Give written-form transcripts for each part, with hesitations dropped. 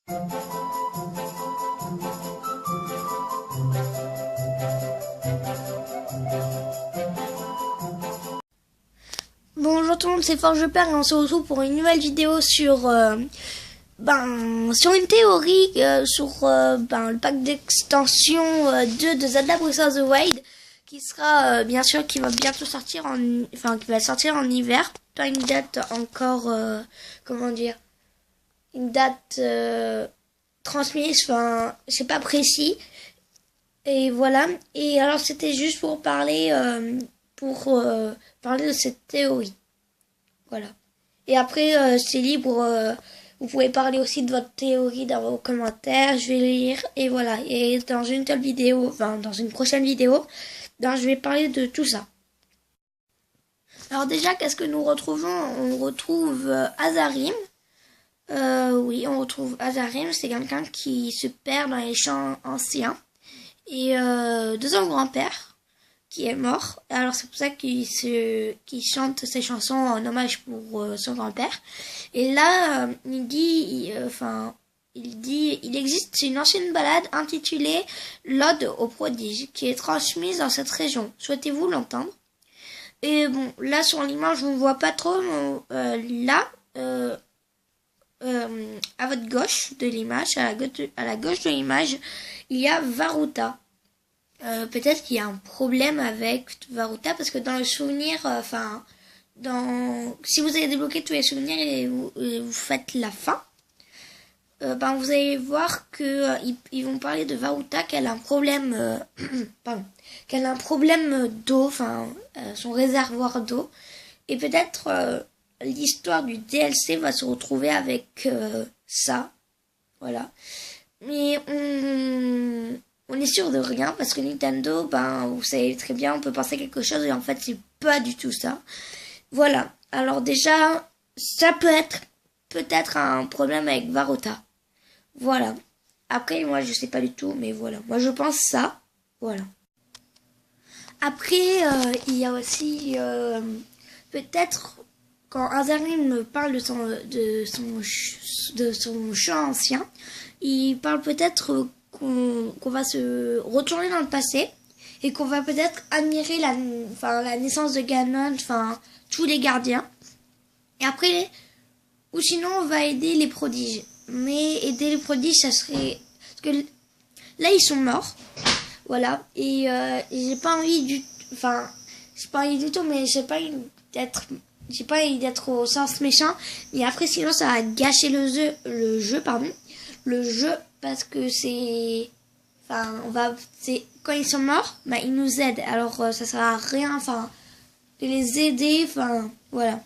Bonjour tout le monde, c'est Forge Père et on se retrouve pour une nouvelle vidéo sur une théorie sur le pack d'extension 2 de Zelda Breath of the Wild qui sera bien sûr qui va bientôt sortir qui va sortir en hiver, pas une date encore une date transmise, c'est pas précis. Et voilà, et alors c'était juste pour parler parler de cette théorie. Voilà. Et après, c'est libre. Vous pouvez parler aussi de votre théorie dans vos commentaires. Je vais lire. Et voilà. Et dans une prochaine vidéo, je vais parler de tout ça. Alors déjà, qu'est-ce que nous retrouvons? On retrouve Azarim. Oui, on retrouve Azarim. C'est quelqu'un qui se perd dans les champs anciens. Et de son grand-père qui est mort. Alors c'est pour ça qu'il chante ses chansons en hommage pour son grand-père. Et là, il existe une ancienne ballade intitulée L'Ode aux prodiges qui est transmise dans cette région. Souhaitez-vous l'entendre? Et bon, là sur l'image, on ne voit pas trop. À votre gauche de l'image, à la gauche de l'image, il y a Varuta. Peut-être qu'il y a un problème avec Varuta parce que dans le souvenir, si vous avez débloqué tous les souvenirs et vous faites la fin, vous allez voir que ils vont parler de Varuta qu'elle a un problème, qu'elle a un problème d'eau, son réservoir d'eau, et peut-être l'histoire du DLC va se retrouver avec ça, voilà. Mais on est sûr de rien parce que Nintendo, vous savez très bien, on peut penser quelque chose et en fait c'est pas du tout ça. Voilà. Alors déjà, ça peut être peut-être un problème avec Varuta. Voilà. Après, moi je sais pas du tout, mais voilà. Moi je pense ça. Voilà. Après, il y a aussi peut-être quand Azarim me parle de son chant ancien, il parle peut-être qu'on va se retourner dans le passé et qu'on va peut-être admirer la naissance de Ganon, tous les gardiens. Et après, ou sinon on va aider les prodiges. Mais aider les prodiges, ça serait... Parce que là, ils sont morts. Voilà. Et j'ai pas envie du... j'ai pas envie du tout, mais j'ai pas envie d'être au sens méchant. Et après, sinon, ça va gâcher le jeu, parce que c'est... quand ils sont morts, ils nous aident. Alors, ça sert à rien, de les aider, voilà.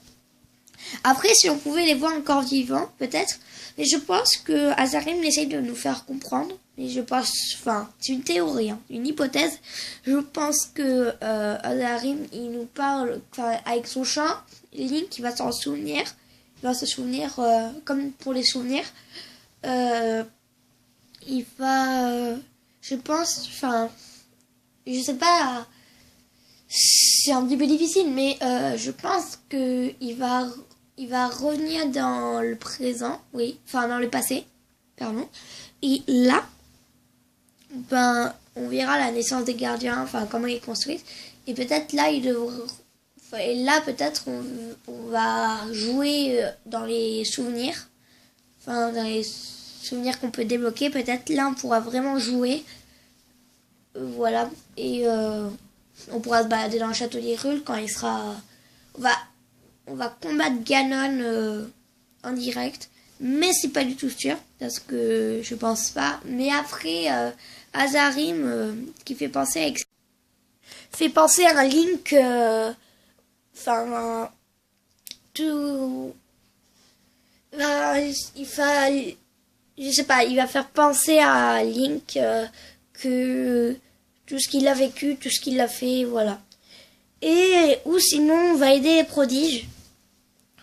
Après, si on pouvait les voir encore vivants, peut-être. Mais je pense que Azarim essaye de nous faire comprendre. Et je pense, c'est une théorie, une hypothèse. Je pense que Azarim, il nous parle, avec son chant, Link, il va s'en souvenir. Il va se souvenir, comme pour les souvenirs. Il va, je pense, je sais pas, c'est un petit peu difficile, mais je pense que il va revenir dans le présent, oui, dans le passé, pardon. Et là, on verra la naissance des gardiens, comment ils construisent. Et peut-être là, peut-être on va jouer dans les souvenirs, dans les souvenirs qu'on peut débloquer. Peut-être là, on pourra vraiment jouer. Voilà. Et on pourra se balader dans le château d'Hyrule quand il sera... On va combattre Ganon en direct. Mais c'est pas du tout sûr. Parce que je pense pas. Mais après, Azarim, qui fait penser à un Link... je sais pas, il va faire penser à Link que tout ce qu'il a vécu, tout ce qu'il a fait, voilà. Ou sinon, on va aider les prodiges.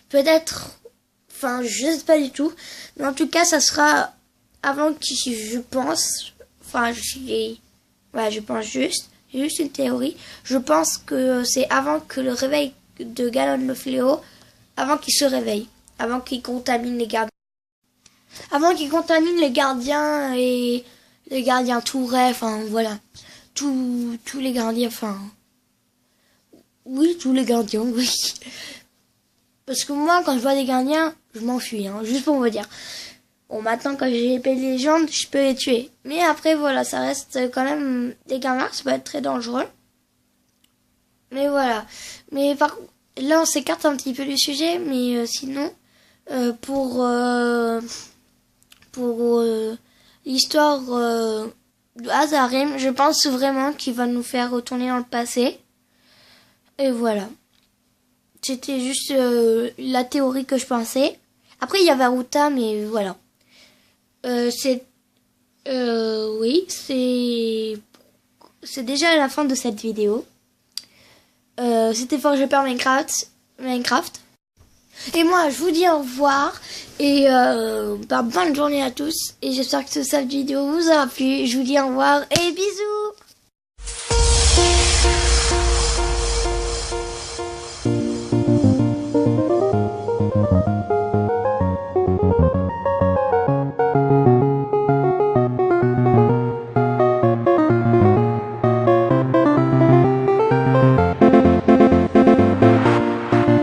Peut-être, je sais pas du tout. Mais en tout cas, ça sera avant je pense. Je pense juste une théorie. Je pense que c'est avant que le réveil de Ganon le Fléau, avant qu'il se réveille, avant qu'il contamine les gardiens. Avant qu'ils contaminent les gardiens et les gardiens tourets, enfin voilà. Tous les gardiens, enfin... Oui, tous les gardiens, oui. Parce que moi, quand je vois des gardiens, je m'enfuis, hein, juste pour vous dire. Bon, maintenant, quand j'ai épée de légende, je peux les tuer. Mais après, voilà, ça reste quand même des gardiens, ça peut être très dangereux. Mais voilà. Mais là, on s'écarte un petit peu du sujet, mais sinon, pour l'histoire de Azarim, je pense vraiment qu'il va nous faire retourner dans le passé. Et voilà. C'était juste la théorie que je pensais. Après, il y avait Aruta, mais voilà. Oui, c'est déjà la fin de cette vidéo. C'était Forge par Minecraft. Et moi, je vous dis au revoir. Et bonne journée à tous. Et j'espère que cette vidéo vous aura plu. Je vous dis au revoir et bisous.